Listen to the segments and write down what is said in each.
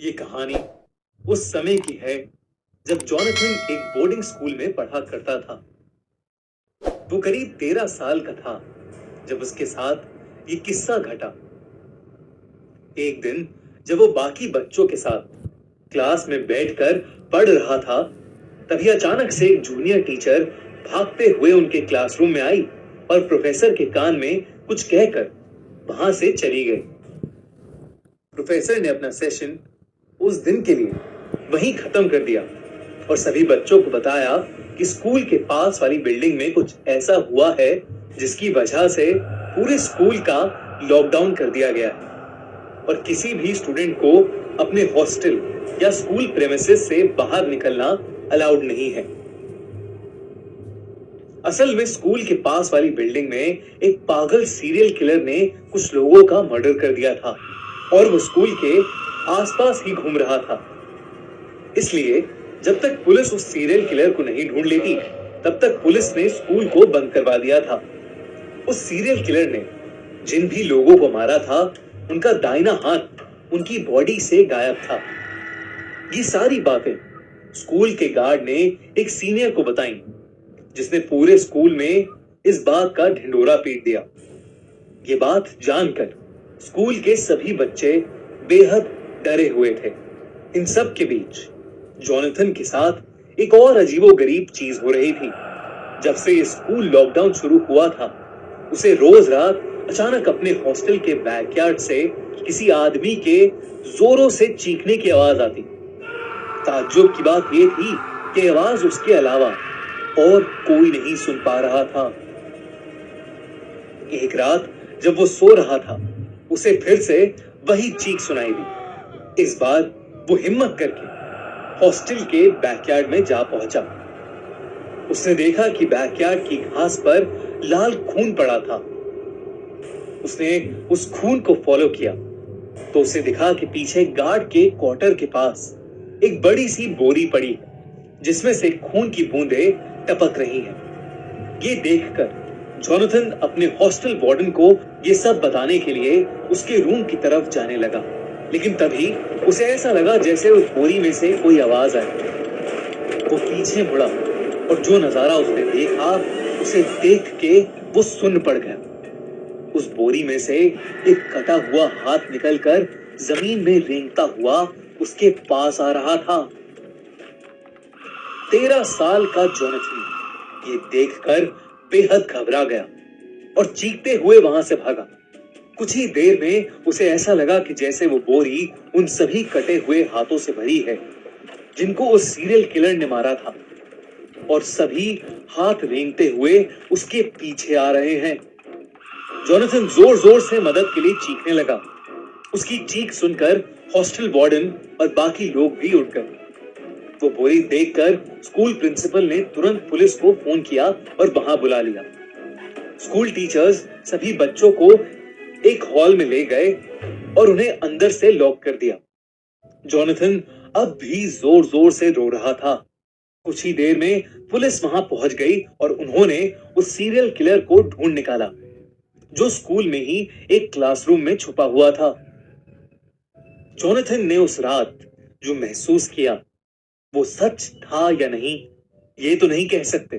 ये कहानी उस समय की है जब जॉनथन एक बोर्डिंग स्कूल में पढ़ा करता था। वो करीब 13 साल का था जब उसके साथ ये किस्सा घटा। एक दिन जब वो बाकी बच्चों के साथ क्लास में बैठकर पढ़ रहा था, तभी अचानक से एक जूनियर टीचर भागते हुए उनके क्लासरूम में आई और प्रोफेसर के कान में कुछ कहकर वहां से चली गई। प्रोफेसर ने अपना सेशन उस दिन के लिए वहीं खत्म कर दिया और सभी बच्चों को बताया कि स्कूल के पास वाली बिल्डिंग में कुछ ऐसा हुआ है जिसकी वजह से पूरे स्कूल का लॉकडाउन कर दिया गया है और किसी भी स्टूडेंट को अपने हॉस्टल या स्कूल प्रेमिसेस से बाहर निकलना अलाउड नहीं है। असल में स्कूल के पास वाली बिल्डिंग में एक पागल सीरियल किलर ने कुछ लोगों का मर्डर कर दिया था और वो स्कूल के आसपास ही घूम रहा था। इसलिए जब तक पुलिस उस सीरियल किलर को नहीं ढूंढ लेती, तब तक पुलिस ने स्कूल को बंद करवा दिया था। उस सीरियल किलर ने जिन भी लोगों को मारा था, उनका दाहिना हाथ उनकी बॉडी से गायब था। ये सारी बातें स्कूल के गार्ड ने एक सीनियर को बताई, जिसने पूरे स्कूल में इस बात का ढिंढोरा पीट दिया। ये बात जानकर स्कूल के सभी बच्चे बेहद डरे हुए थे। इन सब के बीच जॉनथन के साथ एक और अजीबोगरीब चीज हो रही थी। जब से ये स्कूल लॉकडाउन शुरू हुआ था, उसे रोज रात अचानक अपने हॉस्टल के बैकयार्ड से किसी आदमी के जोरों से चीखने की आवाज आती। ताज्जुब की बात यह थी कि आवाज उसके अलावा और कोई नहीं सुन पा रहा था। एक रात जब वो सो रहा था, उसे फिर से वही चीख सुनाई दी। इस बार वो हिम्मत करके हॉस्टल के बैकयार्ड में जा पहुंचा। उसने देखा कि बैकयार्ड की घास पर लाल खून पड़ा था। उसने उस खून को फॉलो किया तो उसे दिखा कि पीछे गार्ड के क्वार्टर के पास एक बड़ी सी बोरी पड़ी है, जिसमें से खून की बूंदें टपक रही हैं। ये देखकर जॉनथन अपने हॉस्टल वार्डन को ये सब बताने के लिए उसके रूम की तरफ जाने लगा, लेकिन तभी उसे ऐसा लगा जैसे उस बोरी में से कोई आवाज आई। वो पीछे मुड़ा और जो नजारा उसने देखा, उसे देख के वो सुन्न पड़ गया। उस बोरी में से एक कटा हुआ हाथ निकलकर जमीन में रेंगता हुआ उसके पास आ रहा था। 13 साल का जॉनथन ये देखकर बेहद घबरा गया और चीखते हुए वहां से भागा। कुछ ही देर में उसे ऐसा लगा कि जैसे वो बोरी उन सभी कटे हुए हाथों से भरी है जिनको उस सीरियल किलर ने मारा था, और सभी हाथ रेंगते हुए उसके पीछे आ रहे हैं। जॉनथन जोर जोर से मदद के लिए चीखने लगा। उसकी चीख सुनकर हॉस्टल वार्डन और बाकी लोग भी उठ गए। वो बोरी देखकर स्कूल प्रिंसिपल ने तुरंत पुलिस को फोन किया और वहां बुला लिया। स्कूल टीचर्स सभी बच्चों को एक हॉल में ले गए और उन्हें अंदर से लॉक कर दिया। जॉनथन अब भी जोर जोर से रो रहा था। कुछ ही देर में पुलिस वहां पहुंच गई और उन्होंने उस सीरियल किलर को ढूंढ निकाला, जो स्कूल में ही एक क्लासरूम में छुपा हुआ था। जॉनथन ने उस रात जो महसूस किया, वो सच था या नहीं, ये तो नहीं कह सकते,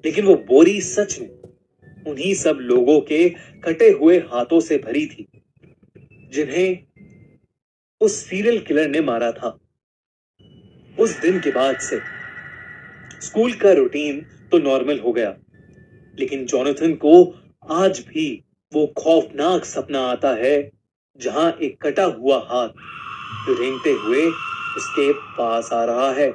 लेकिन वो बोरी सच में उन्हीं सब लोगों के कटे हुए हाथों से भरी थी जिन्हें उस सीरियल किलर ने मारा था। उस दिन के बाद से स्कूल का रूटीन तो नॉर्मल हो गया, लेकिन जॉनथन को आज भी वो खौफनाक सपना आता है जहां एक कटा हुआ हाथ रेंगते हुए उसके पास आ रहा है।